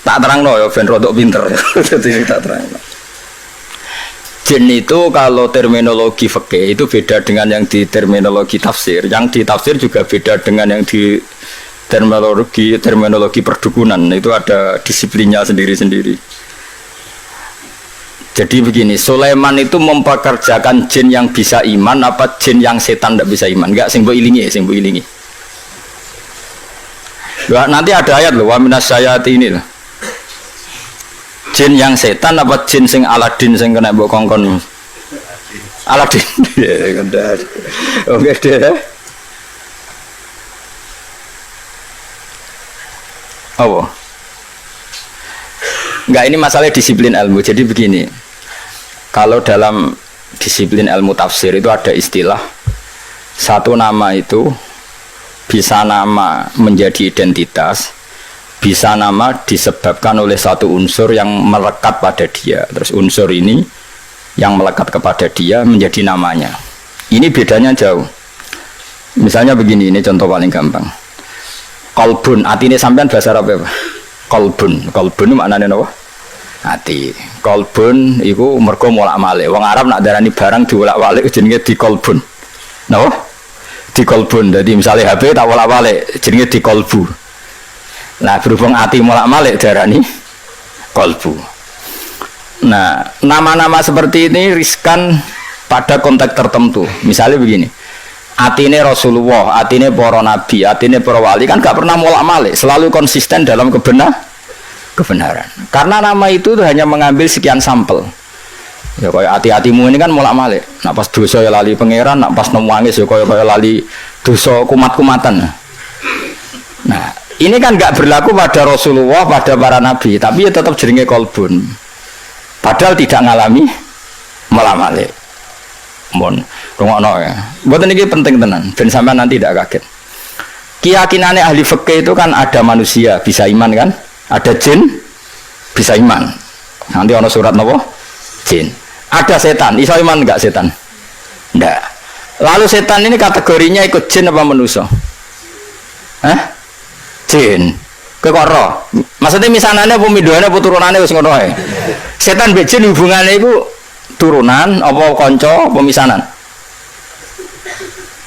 Tak terangno ya ben rodok pinter. Dadi tak terangno. Jin itu kalau terminologi fikih itu beda dengan yang di terminologi tafsir. Yang di tafsir juga beda dengan yang di terminologi perdukunan. Itu ada disiplinnya sendiri-sendiri. Jadi begini, Sulaiman itu mempekerjakan jin yang bisa iman apa jin yang setan tidak bisa iman? Enggak, sing mbok ilingi, sing mbok ilingi. Nanti ada ayat loh, wa minasyayati ini loh. Jin yang setan apa jin sing Aladin sing kena mbok kongkon? Aladin. Ya, kendah. Oke deh. Oh. Enggak, ini masalah disiplin ilmu. Jadi begini. Kalau dalam disiplin ilmu tafsir itu ada istilah satu nama itu bisa nama menjadi identitas, bisa nama disebabkan oleh satu unsur yang melekat pada dia. Terus unsur ini yang melekat kepada dia menjadi namanya. Ini bedanya jauh. Misalnya begini, ini contoh paling gampang. Kolbun, hati ini sampean bahasa Arab apa? Kolbun, kolbun maknanya apa? Hati. Kolbun itu mergo molak-malik. Wong Arab nak darani barang diolak-walik jenenge dikolbun. Napa? Dikolbun. Jadi misalnya HP tak olak-walik jenenge dikolbu. Nah, berhubung hati molak-malik darani kolbu. Nah, nama-nama seperti ini riskan pada konteks tertentu. Misalnya begini. Atine Rasulullah, atine para nabi, atine para wali kan gak pernah molak-malik, selalu konsisten dalam kebenaran. Karena nama itu hanya mengambil sekian sampel. Ya kayak hati-hatimu ini kan molak-malik. Nak pas dosa ya lali pangeran, nak pas nangis ya kayak lali dosa kumat-kumatan. Nah, ini kan enggak berlaku pada Rasulullah, pada para nabi, tapi ya tetap jenenge kolbun. Padahal tidak ngalami molak-malik. Mohon rungokno ya. Mboten iki penting tenan, ben sampean nanti tidak kaget. Keyakinannya ahli fikih itu kan ada manusia bisa iman kan? Ada jin bisa iman. Nanti ono surat napa? Jin. Ada setan, iso iman enggak setan? Enggak. Lalu setan ini kategorinya ikut jin apa manusia? Jin. Kekoro. Maksudnya misanane apa midhoane apa turunane wis ngono ae. Setan mbek jin hubungane iku turunan apa kanca apa misanan?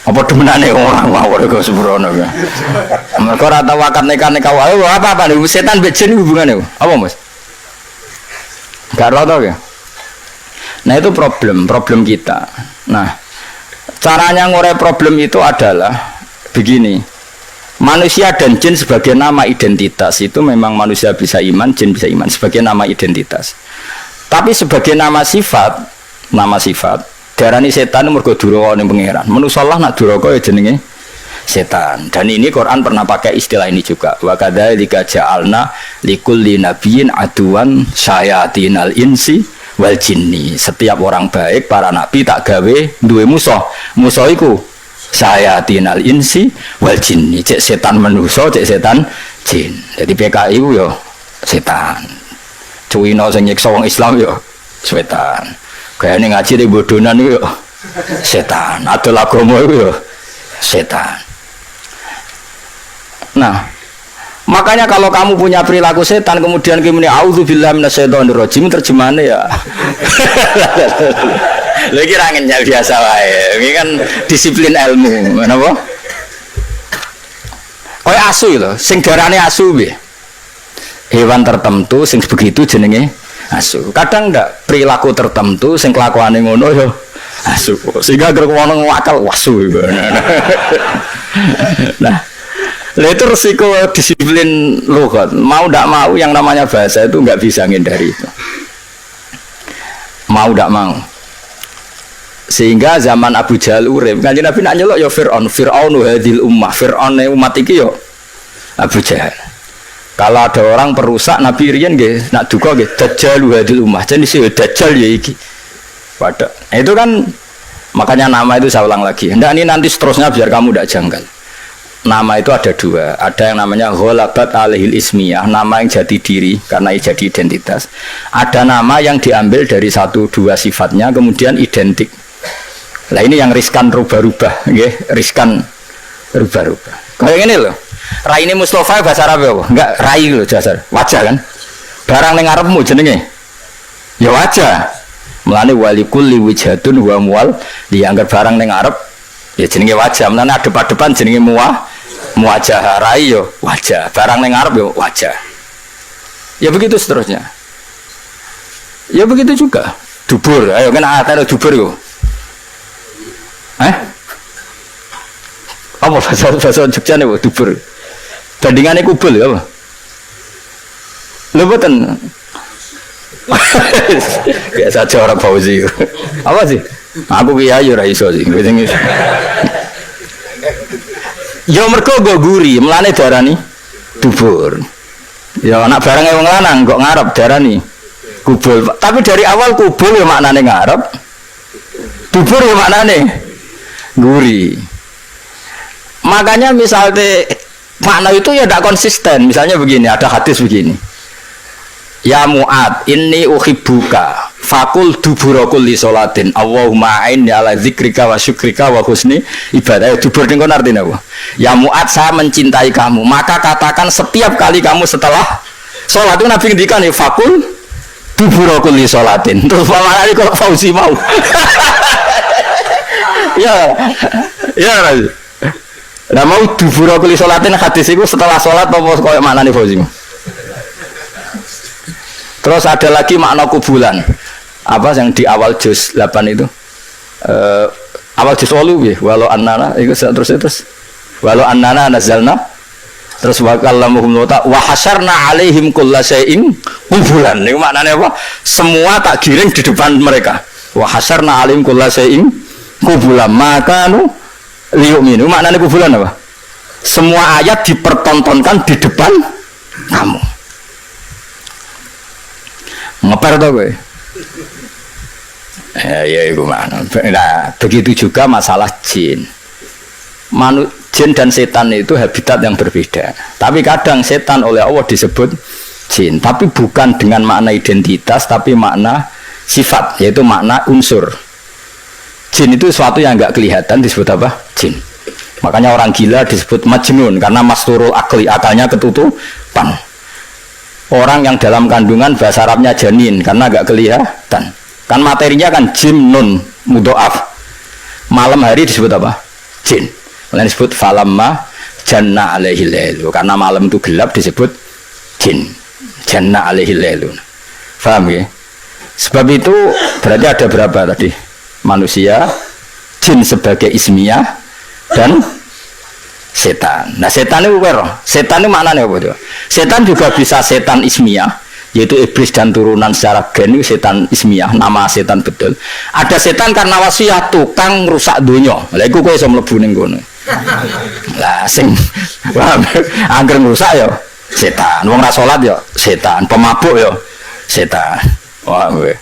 Apa demenane orang mawon kok sembrono ya. Mergo ora tau akad nekane wae apa nih setan mbek jin hubungane apa Mas? Enggak tahu ya. Nah itu problem kita. Nah, caranya ngurai problem itu adalah begini. Manusia dan jin sebagai nama identitas itu memang manusia bisa iman, jin bisa iman sebagai nama identitas. Tapi sebagai nama sifat darani setan mergo duraka ning pangeran. Manusa lah nak duraka ya jenenge setan. Dan ini Quran pernah pakai istilah ini juga. Wa kadzalika ja'alna likulli nabiyyin aduwan syayatinal insi wal jinni. Setiap orang baik para nabi tak gawe duwe musuh. Musuh iku syayatinal insi wal jinni. Cek setan manusa, cek setan jin. Jadi PKI ku yo setan. Cuwino sing nyiksa wong Islam yo setan. Kayane ngaji di bodonan itu setan, atau agama itu setan. Nah, makanya kalau kamu punya perilaku setan kemudian kamu auzubillahi minasyaitonirrajim terjemahannya ya. Lha iki ra ngenyal biasa wae. Ini kan disiplin ilmu, napa? Koyo asu lho, sing darane asu piye? Hewan tertentu sing begitu jenenge asu. Kadang ndak perilaku tertentu sing kelakuane ngono yo asu. Sehingga gerek wong ngakal wasu. Nah, itu resiko disiplin lughat. Mau ndak mau yang namanya bahasa itu nggak bisa menghindari itu. Mau ndak mau. Sehingga zaman Abu Jahal urip, Kanjeng Nabi nak nyeluk ya Fir'aun hadil ummah. Fir'aun umat iki yo Abu Jahal. Kalau ada orang perusak Nabi riyen nggih nak duka nggih dajjal hadil ummah. Jadi sih dajjal ya iki. Pada itu kan makanya nama itu saya ulang lagi. Hendak ini nanti seterusnya biar kamu tidak janggal. Nama itu ada dua. Ada yang namanya ghalabat alaihil ismiyah, nama yang jadi diri karena jadi identitas. Ada nama yang diambil dari satu dua sifatnya kemudian identik. Nah ini yang riskan rubah-rubah, nggih, riskan rubah-rubah. Kayak ini loh. Raine Mustafa bahasa Arab apa? Enggak, rai loh dasar. Wajah kan? barang ning ngarepmu jenenge ya wajah. Mulane walikul liwijhatun wa mual dianggap barang ning ngarep ya jenenge wajah. Mulane adep-adepan jenenge muwajah rai yo wajah. Barang ning ngarep yo wajah. Ya begitu seterusnya. Ya begitu juga. Dubur, ayo kan ada dubur yo. Apa bahasa Jogja nih dubur? Bandingannya kubul apa? Lu betul. Biasa aja orang Fauzi. Apa sih? Aku kiai ora iso sih. Ya mergo go guri, melane darani dubur. Ya anak barang wong lanang kok ngarep darani kubul. Tapi dari awal kubul ya maknane ngarep. Dubur ya maknane guri. Makanya misalnya makna itu ya tidak konsisten. Misalnya begini, ada hadis begini. Ya Mu'ad, inni uhibbuka fakul dubura kulli sholatin Allahumma a'inni ala zikrika wa syukrika wa husni ibadah. Dubur ini kan artinya apa? Ya Mu'ad, saya mencintai kamu, maka katakan setiap kali kamu setelah sholat itu Nabi ngendikan ya fakul dubura kulli sholatin. Terus mana ini kalau Fauzi mau ya nah mau dubura kulli sholatin hadis itu setelah sholat apa kayak mana nih Fauzi? Terus ada lagi makna kubulan. Apa yang di awal juz 8 itu? Awal juz 8 ya, walau annana itu terus walau annana nazalna terus wa kallamuhum wa hasyarna alaihim kullasyai'in kubulan. Itu maknanya apa? Semua tak giring di depan mereka. Wa hasyarna alaihim kullasyai'in kubulan. Makanu liyu'minu. Maknanya kubulan apa? Semua ayat dipertontonkan di depan kamu. Ngeper tau gue ya itu mana. Nah, begitu juga masalah jin. Jin dan setan itu habitat yang berbeda. Tapi kadang setan oleh Allah disebut jin, tapi bukan dengan makna identitas, tapi makna sifat, yaitu makna unsur. Jin itu sesuatu yang enggak kelihatan disebut apa? Jin. Makanya orang gila disebut majnun karena masturul akli, akalnya ketutupan. Orang yang dalam kandungan bahasa Arabnya janin karena agak kelihatan. Kan materinya kan jim nun mudhoaf. Malam hari disebut apa? Jin. Lain disebut falamma janna alaihi lailu. Karena malam itu gelap disebut jin. Janna alaihi lailu. Paham ya? Sebab itu berarti ada berapa tadi? Manusia, jin sebagai ismiyah dan setan. Nah setan itu setan itu maknanya apa itu? Setan juga bisa setan ismiyah, yaitu iblis dan turunan secara gen itu setan ismiyah, nama setan betul. Ada setan karena wasiat tukang rusak dunia. Lah iku kowe iso mlebu ning kono. Lah sing angger rusak ya setan. Wong ra salat ya setan, pemabuk ya setan. Wah kowe.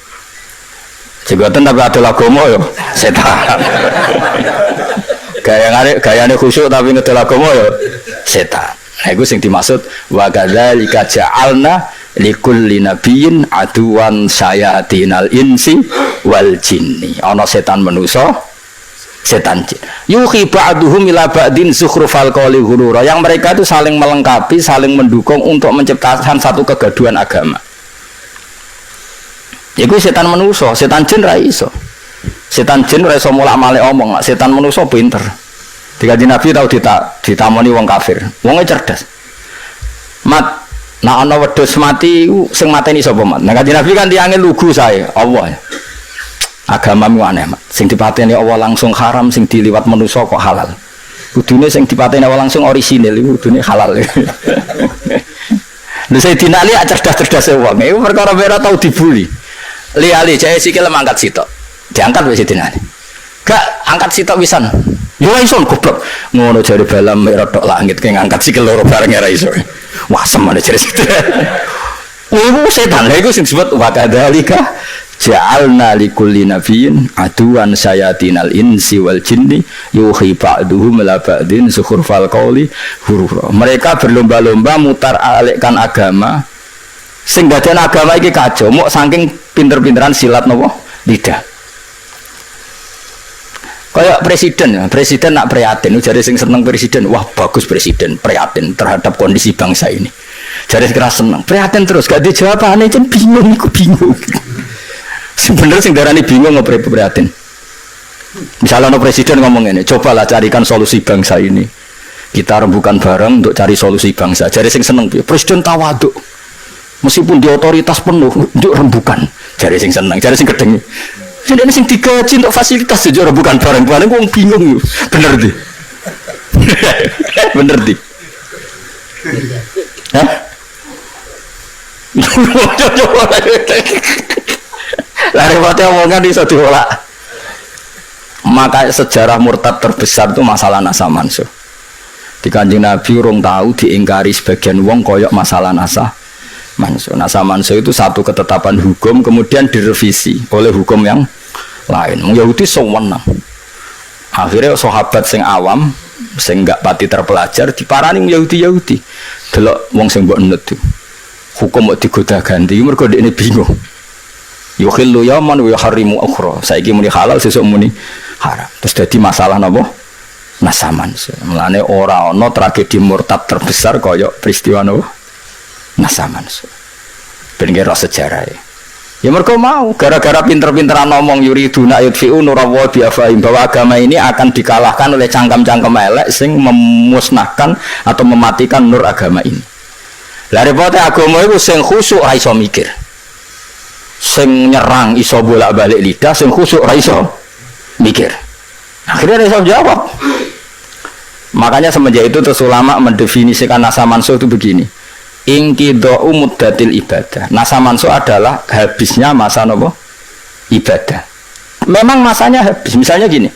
Jegoten tapi ada agama ya setan. Gayane khusyuk tapi ngedol agama ya setan. Nah itu yang dimaksud wa kadzalika ja'alna likulli nabiyyin aduwan sayatinal insi wal jinni. Ana setan manusa, setan jin. Yuhi ba'duhum ila ba'din zukhrufal qawli ghurura. Yang mereka itu saling melengkapi, saling mendukung untuk menciptakan satu kegaduhan agama. Iku setan manusa, setan jin ra iso. Setan jin ora iso mulak-malik omong, setan manusa pinter. Dikaji Nabi tahu ditamoni wong kafir. Wonge cerdas. Mat, nak ana wedhus mati sing mateni sapa, Mat? Nah kaji Nabi kan tiange lugu sae, Allah. Agamamu aneh, Mat. Sing dipateni Allah langsung haram, sing diliwat manusa kok halal. Kudune sing dipateni Allah langsung orisinil iku kudune halal. Lha Sayyidina Ali cerdas-cerdas wong. Iku perkara ora tau dibuli. Li jae sikil mangkat sitok. Diangkat wis Sayyidina Ali. Gak angkat sitok pisan. Yo iso goblok. Ngono jare balam rodok langit ke ngangkat sikil loro bareng ora iso. Wah semane jare situ. Setan lha iku sing disebut wa kadzalika ja'alna likulli nabiyyin aduwan sayatinal insi wal jinni yuhi ba'duhum la ba'din zukhrufal qawli ghurura. Mereka berlomba-lomba mutar alikkan agama. Sing badan agama iki kacau, mok saking pinter-pinteran silat napa lidah. Kayak presiden nak prihatin, jadi sing seneng presiden, wah bagus presiden prihatin terhadap kondisi bangsa ini. Jare keras seneng. Prihatin terus gak dijawabane jen bingung iku bingung. Sebenarnya sing darani bingung ngopo prihatin. Misalnya no presiden ngomong ini, cobalah carikan solusi bangsa ini. Kita rembukan bareng untuk cari solusi bangsa. Jare sing seneng presiden tawaduk. Meskipun di otoritas penuh untuk rembukan. Jare sing seneng, jare sing gedeng. Ini sing digaji untuk fasilitas aja rembukan bareng-bareng wong bingung yo. Bener di. Bener di. Hah? Lah repotnya omongan iso diolak. Maka sejarah murtad terbesar itu masalah nasa mansuh. Di Kanjeng Nabi urung tahu diingkari sebagian wong koyok masalah nasa mansuh. Nasa mansuh itu satu ketetapan hukum kemudian direvisi oleh hukum yang lain. Yahudi sewenang. Akhirnya sahabat sing awam sing gak pati terpelajar diparani Yahudi. Delok wong sing mbok nut hukum kok digoda ganti mergo dekne bingung. Yukhillu yaman wa yuharrimu ukhra. Saiki muni halal sesuk muni haram. Terus dadi masalah napa? Nasaman. Mulane ora ana tragedi murtad terbesar kaya peristiwa napa? Nasaman. Ben kira sejarah. Ya mergo mau gara-gara pinter-pinteran ngomong yuriduna yudfi'u nurallahi bi afahim bahwa agama ini akan dikalahkan oleh cangkem-cangkem elek sing memusnahkan atau mematikan nur agama ini. Lah repote agama iku sing khusyuk ra iso mikir. Sing nyerang iso bolak-balik lidah, sing khusyuk ra iso mikir. Akhirnya dia jawab. Makanya semenjak itu terus ulama mendefinisikan nasa mansuh itu begini. Inqidha'u muddatil ibadah. Nasa mansuh adalah habisnya masa nopo ibadah. Memang masanya habis. Misalnya gini.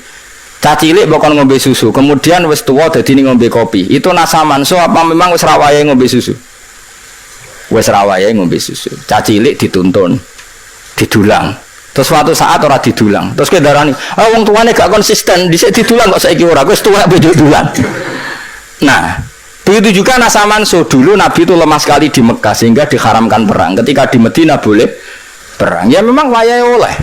Cacilik bakal ngombe susu, kemudian wis tuwa dadi ngombe kopi. Itu nasa mansuh apa memang wis rawaye ngombe susu? Wis rawaye ngombe susu. Cacilik dituntun, didulang. Terus suatu saat ora didulang. Terus kowe darani, "Ah wong tuane gak konsisten, dhisik didulang kok saiki ora." Wis tuwa bejo dulang. Nah, begitu juga nasa mansuh. Dulu Nabi itu lemah sekali di Mekah sehingga diharamkan perang. Ketika di Madinah boleh perang. Ya memang wayahe oleh.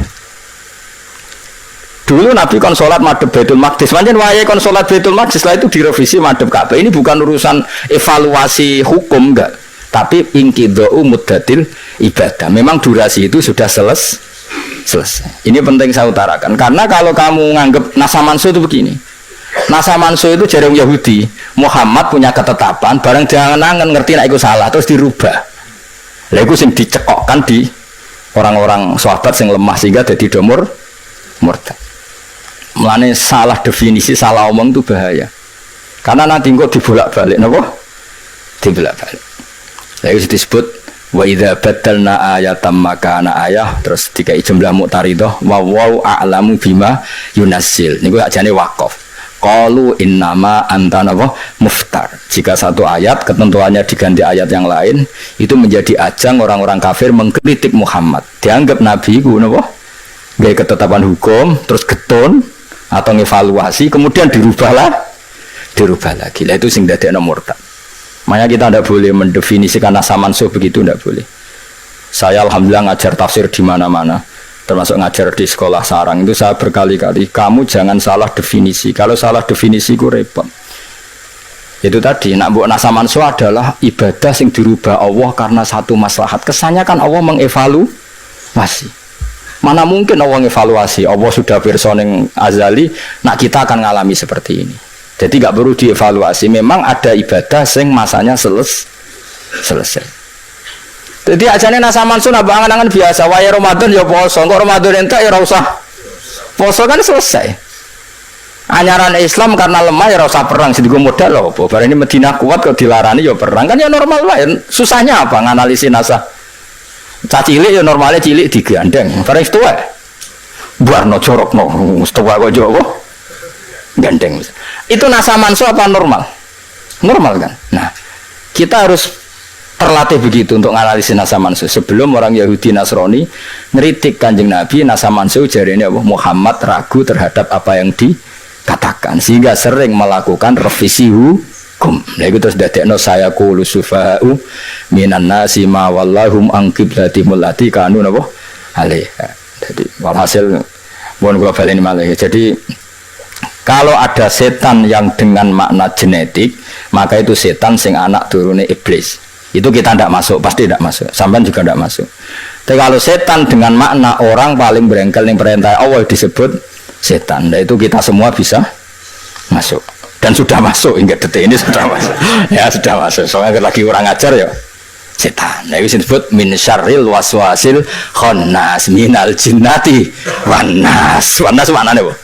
Dulu Nabi kon salat madhep Baitul Maqdis. Pancen wayahe kon salat Baitul Maqdis, setelah itu direvisi madhep Ka'bah. Ini bukan urusan evaluasi hukum enggak, tapi inqidha'u muddatil ibadah. Memang durasi itu sudah selesai. Ini penting saya utarakan karena kalau kamu nganggap nasa mansuh itu begini. Nasa mansuh itu jarang Yahudi. Muhammad punya ketetapan, barang jangan ngerti nek iku salah terus dirubah. Lha iku sing dicekokkan di orang-orang sahabat sing lemah sehingga dadi domur murtad. Mulane salah definisi, salah omong itu bahaya. Karena nanti kok dibolak-balik napa? Dibolak-balik. Lha iku disebut wa idza badalna ayatam makana ayah, terus dikai jumlah muqtaridah wa a'lamu bima yunazil. Niku ajane waqaf. Qalu innama anta napa muftar. Jika satu ayat ketentuannya diganti ayat yang lain, itu menjadi ajang orang-orang kafir mengkritik Muhammad. Dianggap nabi ku napa? Gawe ketetapan hukum terus getun atau ngevaluasi kemudian dirubah lagi. Lah itu sing dadekno murtad. Makanya kita tidak boleh mendefinisikan nasa mansuh begitu, tidak boleh. Saya alhamdulillah ngajar tafsir di mana-mana, termasuk ngajar di sekolah sarang itu saya berkali-kali, kamu jangan salah definisi. Kalau salah definisi itu repot. Itu tadi, nak mbok nasa mansuh adalah ibadah yang dirubah Allah karena satu maslahat. Kesannya kan Allah mengevaluasi. Mana mungkin Allah mengevaluasi? Allah sudah pirsa ning azali, nak kita akan ngalami seperti ini. Jadi gak perlu dievaluasi. Memang ada ibadah sing masanya selesai. Jadi ajane nasa mansuh nambah angan-angan biasa. Waya Ramadan ya poso, kok Ramadan entek ya ora usah poso kan selesai. Anyaran Islam karena lemah ya ora usah perang. Sing digo modal lho apa? Bar ini Madinah kuat kok dilarani ya perang. Kan ya normal wae. Susahnya apa nganalisis nasa? Cacilik ya normalnya cilik digandeng. Bareng tuwa. Buarno jorokno, tuwa kok jowo. Gandeng. Itu nasa mansuh apa normal? Normal kan? Nah, kita harus terlatih begitu untuk menganalisis nasa mansuh. Sebelum orang Yahudi Nasrani ngeritik Kanjeng Nabi, nasa mansuh jarene apa? Muhammad ragu terhadap apa yang dikatakan sehingga sering melakukan revisi hukum. Nah, itu terus dadekno saya qulu sufa'u minan nasi ma wallahum an qiblatihim allati kanu napa alaiha. Jadi walhasil mohon kula baleni malih. Jadi kalau ada setan yang dengan makna genetik, maka itu setan sing anak turune iblis. Itu kita tidak masuk, pasti tidak masuk. Sampean juga tidak masuk. Tapi kalau setan dengan makna orang paling berengkel yang perintah Allah disebut setan. Nah itu kita semua bisa masuk. Dan sudah masuk hingga detik ini sudah masuk. Ya sudah masuk. Soalnya lagi orang ajar ya setan. Nah itu disebut min syarril waswasil khannas minal jinnati wannas. Wannas maknanya apa?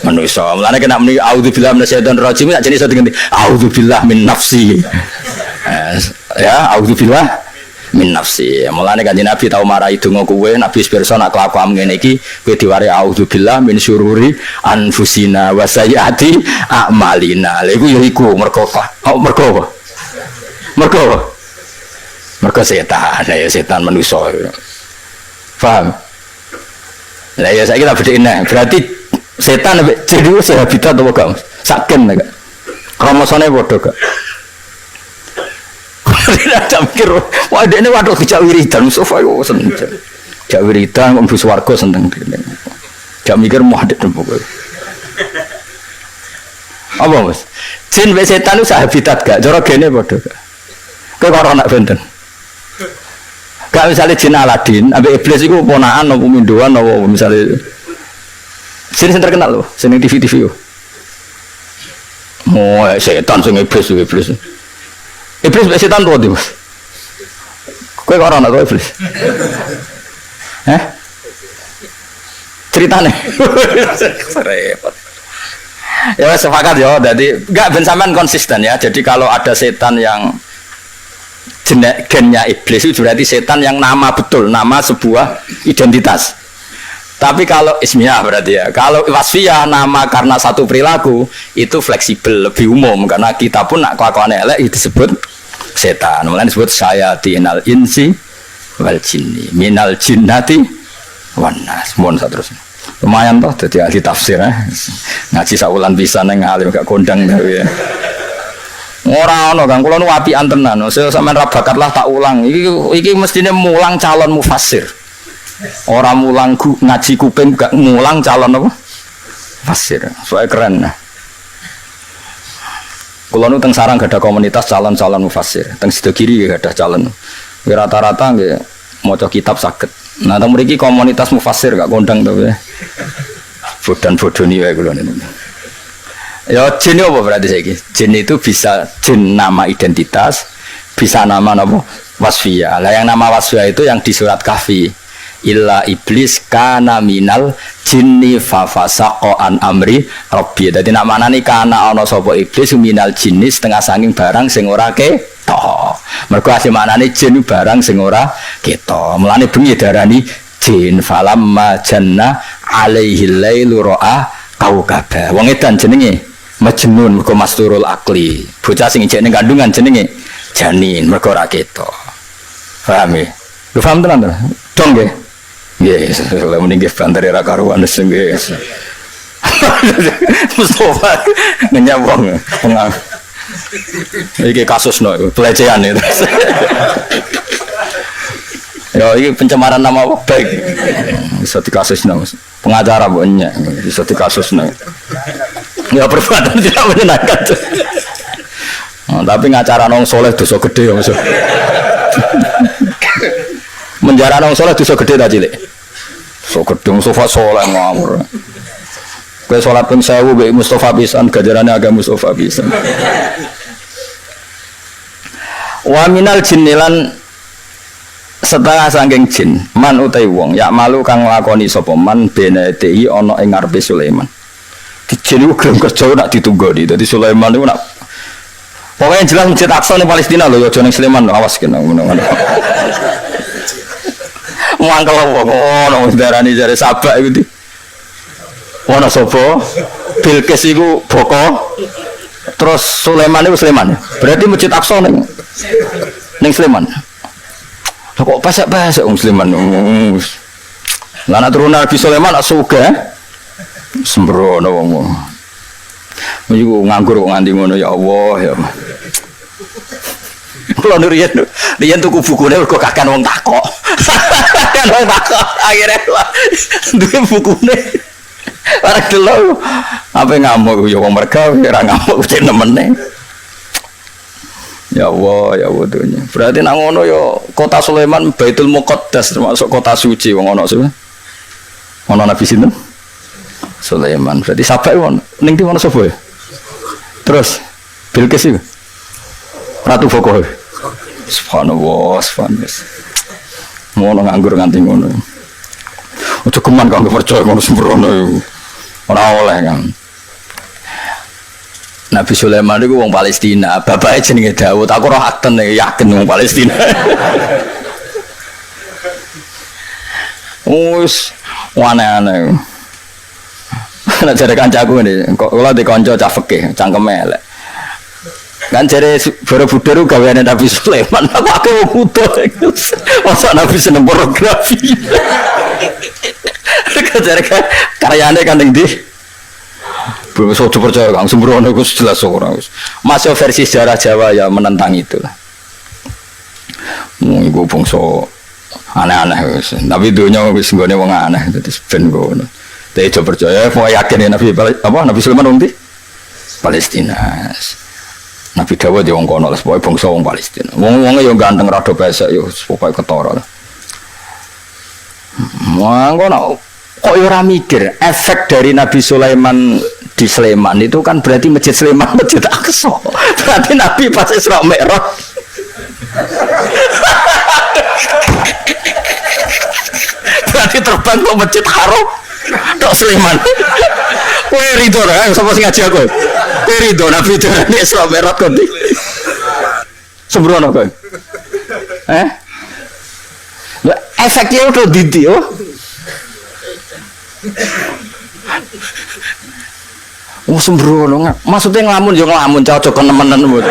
Manusia. Mulane kena muni auzubillahi minasyaitonir rajim tak jenenge iso diganti auzubillahi min nafsi. Ya, auzubillah min nafsi. Mulane Kanjeng Nabi tau marai donga kowe, Nabi pirsa nak kelakuan ngene iki kowe diwari auzubillah min syururi anfusina wa sayyiati a'malina. Lha iku ya iku mergo mergo mergo setan, ya setan manusia. Paham? Lah ya saiki tak bedhekne. Berarti setan nek jadi sehabitat apa gak? Saken gak? Kromosone padha gak? Tidak mikir, wah ini waduh kejak wiridan, Mustafa yo seneng. Kejak wiridan, kok mbus warga seneng. Kejak mikir mau ada pokoknya. Apa mas? Jin be setan itu sahabitat gak? Cara gene padha gak? Kowe karo anak benten. Gak misalnya jin Aladin, ambek iblis iku ponakan apa minduan apa misalnya. Jin sing terkenal lho, sing TV-TV yo. Oh, setan sing iblis. Iblis mbek setan tuwa ndi, Mas? Kowe kok ora ana to iblis? Ceritane. Repot. Ya sepakat ya, jadi enggak ben sampean konsisten ya. Jadi kalau ada setan yang gennya iblis itu berarti setan yang nama betul, nama sebuah identitas. Tapi kalau ismiyah berarti ya. Kalau wasfiyah nama karena satu perilaku itu fleksibel, lebih umum karena kita pun nak kelakuan elek itu disebut setan. Mulanya disebut syayatinal insi wal jinni minal jinnati wan nas. Mohon saterusnya. Lumayan toh jadi ahli tafsir ngaji saulan bisa neng alim gak kondang tapi ya. Ora ono Kang, kula nu apian tenan. Saya sampean ra bakat lah tak ulang. Iki mestine mulang calon mufassir. Orang mulang ngaji kuping gak mulang calon apa? Fasir. Soalnya keren. Kalau nu teng sarang gak ada komunitas calon-calon mufassir. Teng sido kiri gak ada calon. Rata-rata nggih maca kitab saged. Nah teng mriki komunitas mufassir gak kondang to ya. Bodan-bodoni wae kula niku. Ya jin apa berarti saiki? Jin itu bisa jin nama identitas, bisa nama apa? Wasfiyah. Lah yang nama wasfiyah itu yang di surat Kahfi. Illa iblis kana minal jinni fafasaqa an amri rabbi. Dadi nak manane kana ana sapa iblis minal jinni setengah sanging barang sing ora ketok. Mergo asih manane jin barang sing ora ketok. Mulane bengi darani jin falamma janna alaihi lailu ra'a kaukaba. Wong edan jenenge majnun mergo masturul akli. Bocah sing ijek ning kandungan jenenge janin mergo ora ketok. Paham ya? Lu paham tenan to? Dong nggih. Yes, kalau meninggal bandar era karuan sendiri. Mustafa menyambung pengang. Ini kasus no, pelecehan itu. Ya, ini pencemaran nama baik. Bisa dikasus no, pengacara banyak. Bisa dikasus no. Ya perbuatan tidak menyenangkan. Tapi ngacara nong soleh dosa gede ya maksud. Menjara nong soleh dosa gede tak cilik. So gedung Mustafa soleh ngawur. Kowe salat ping 1000 mbek Mustafa pisan gajarane agama Mustafa pisan. Wa minal jinnilan setengah saking jin man utai wong ya malu kang nglakoni sapa man benedei ana ing ngarepe Sulaiman. Di jin ku gelem kerja nak ditunggoni. Dadi Sulaiman niku nak pokoknya jelas Masjid Aqsa ning Palestina lho, aja ning Sleman awas kena ngono-ngono. Mangkel wong ono darani jare Sabak iku di. Ono sapa? Bilqis iku boko. Terus Sulaiman iku Sleman. Berarti Masjid Aqsa ning Sleman. Lah kok pasak-pasak wong Sleman. Lah anak turunan Nabi Sulaiman sugih. Sembrono wong. Iku nganggur kok nganti ngono ya Allah ya. Kalau Rian tuku bukune mergo kakan wong takok. Kan wong takok akhire duwe bukune. Ora delok. Apa ngamuk ya wong merga ora ngamuk cek nemene. Ya Allah dunya. Berarti nang ngono yo kota Sulaiman Baitul Muqaddas termasuk kota suci wong ono sih. Ono Nabi sinten? Sulaiman. Berarti sabak won ning ndi ono sapa ya? Terus Bilqis itu Ratu Boko. Subhanallah, subhanallah. Ngono nganggur nganti ngono. Ojo keman kanggo percaya ngono sembrono iku. Ora oleh kan. Nabi Sulaiman itu wong Palestina, bapaknya jenenge Daud. Aku roh akten yakin wong Palestina. Wis aneh-aneh. Nek jare kancaku ngene, kok kula dikonco cah fikih, cangkeme elek. Kan jare Borobudur gaweane Nabi Sulaiman, aku butuh. Masa Nabi seneng pornografi. Kan jare karyane kan ning ndi? Wis aja percaya Kang sembrono iku jelas ora wis. Masuk versi sejarah Jawa ya menentang itu lah. Iku bangsa aneh-aneh wis. Tapi dunya wis nggone wong aneh dadi ben ngono. Tapi aja percaya, mau yakin ya Nabi Sulaiman ndi? Palestina. Nabi Dawud ya wong kono lah, pokoke bangsa wong Palestina. Wong-wonge ya ganteng rada pesek ya pokoke ketara lah. Ngono kok ora mikir efek dari Nabi Sulaiman di Sleman itu kan berarti Masjid Sleman Masjid Aqsa. Berarti Nabi pas Isra Mi'raj. Berarti terbang ke Masjid Haram tok Sleman. Kowe rido ora sapa sing ngaji aku? Kowe rido Nabi darani Isra Mi'raj kok. Sembrono kowe. Efeknya udah didi oh. Sembrono maksudnya ngelamun yo ngelamun cocok nemen-nemen.